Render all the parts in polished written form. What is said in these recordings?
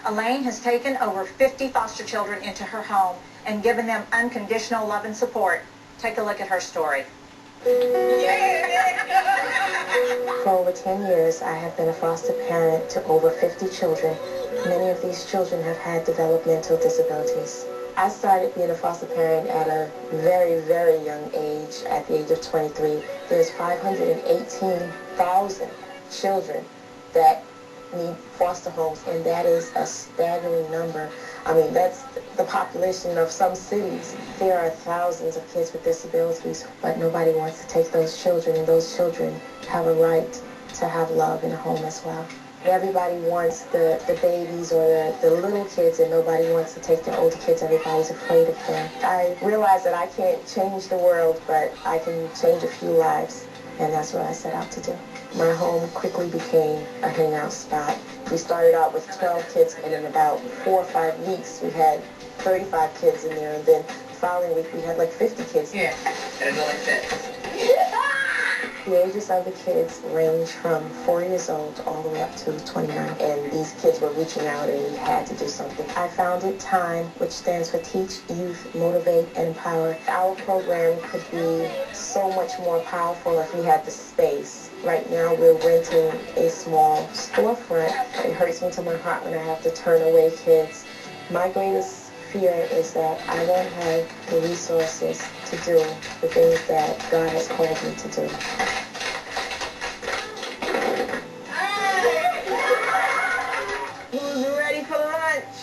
Elaine has taken over 50 foster children into her home and given them unconditional love and support. Take a look at her story. For over 10 years, I have been a foster parent to over 50 children. Many of these children have had developmental disabilities. I started being a foster parent at a very, very young age, at the age of 23. There's 518,000 children that need foster homes, and that is a staggering number. I mean, that's the population of some cities. There are thousands of kids with disabilities, but nobody wants to take those children, and those children have a right to have love in a home as well. Everybody wants the babies or the little kids, and nobody wants to take the older kids. Everybody's afraid of them. I realize that I can't change the world, but I can change a few lives, and that's what I set out to do. My home quickly became a hangout spot. We started out with 12 kids, and in about 4 or 5 weeks, we had 35 kids in there, and then the following week, we had like 50 kids. Yeah, and go like this. The ages of the kids range from 4 years old all the way up to 29, and these kids were reaching out, and we had to do something. I founded TIME, which stands for Teach, Youth, Motivate, and Empower. Our program could be so much more powerful if we had the space. Right now, we're renting a small storefront. It hurts me to my heart when I have to turn away kids. My greatest fear is that I won't have the resources to do the things that God has called me to do. Who's ready for lunch?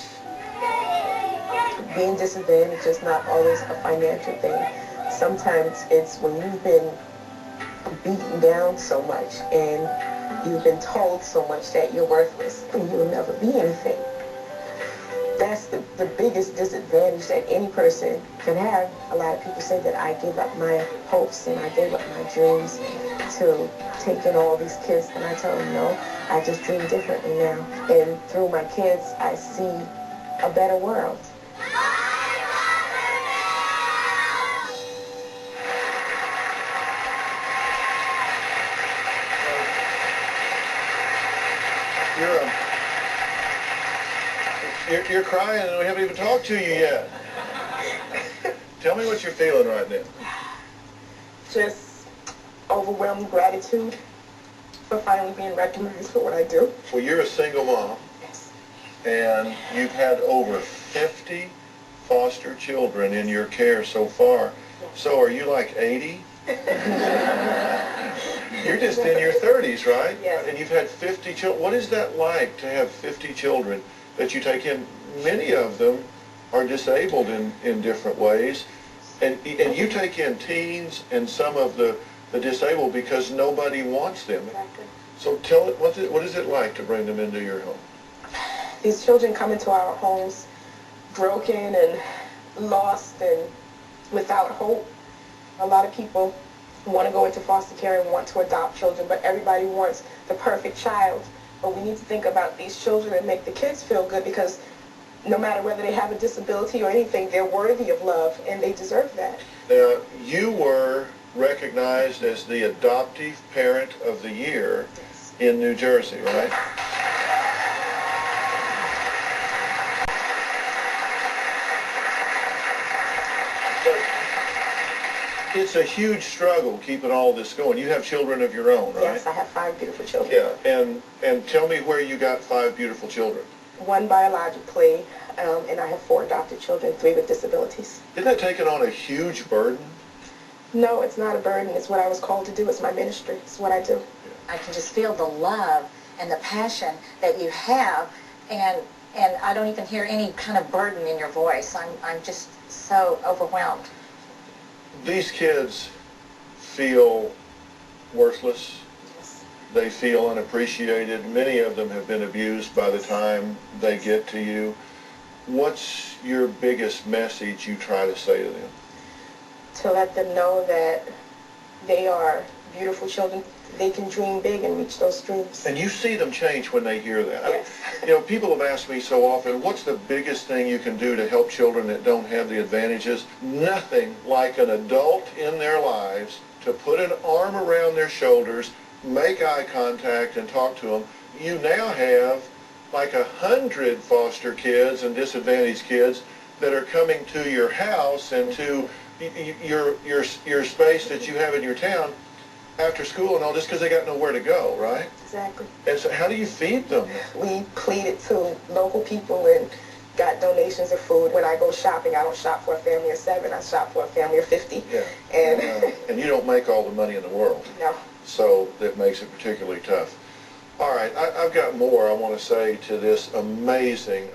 Being disadvantaged is not always a financial thing. Sometimes it's when you've been beaten down so much and you've been told so much that you're worthless and you'll never be anything. That's the biggest disadvantage that any person can have. A lot of people say that I gave up my hopes and I gave up my dreams to take in all these kids, and I tell them no, I just dream differently now. And through my kids, I see a better world. You're crying and we haven't even talked to you yet. Tell me what you're feeling right now. Just overwhelmed gratitude for finally being recognized for what I do. Well, you're a single mom. Yes. And you've had over 50 foster children in your care so far. So are you like 80? You're just in your 30s, right? Yes. And you've had 50 children. What is that like to have 50 children that you take in? Many of them are disabled in different ways. And you take in teens and some of the disabled because nobody wants them. Exactly. So tell it, what is it like to bring them into your home? These children come into our homes broken and lost and without hope. A lot of people want to go into foster care and want to adopt children, but everybody wants the perfect child. But we need to think about these children and make the kids feel good, because no matter whether they have a disability or anything, they're worthy of love, and they deserve that. Now, you were recognized as the Adoptive Parent of the Year in New Jersey, right? But it's a huge struggle keeping all this going. You have children of your own, right? Yes, I have 5 beautiful children. Yeah, and tell me where you got 5 beautiful children. 1 biologically, and I have 4 adopted children, 3 with disabilities. Isn't that taking on a huge burden? No, it's not a burden. It's what I was called to do. It's my ministry. It's what I do. I can just feel the love and the passion that you have, and I don't even hear any kind of burden in your voice. I'm just so overwhelmed. These kids feel worthless. Yes. They feel unappreciated. Many of them have been abused by the time they get to you. What's your biggest message you try to say to them? To let them know that they are beautiful children. They can dream big and reach those dreams. And you see them change when they hear that. Yes. You know, people have asked me so often, what's the biggest thing you can do to help children that don't have the advantages? Nothing like an adult in their lives to put an arm around their shoulders, make eye contact, and talk to them. You now have like 100 foster kids and disadvantaged kids that are coming to your house and to your space that you have in your town after school and all, just because they got nowhere to go, right? Exactly. And so how do you feed them? We pleaded to local people and got donations of food. When I go shopping, I don't shop for a family of 7. I shop for a family of 50. Yeah. And And you don't make all the money in the world. no. So that makes it particularly tough. All right, I've got more I want to say to this amazing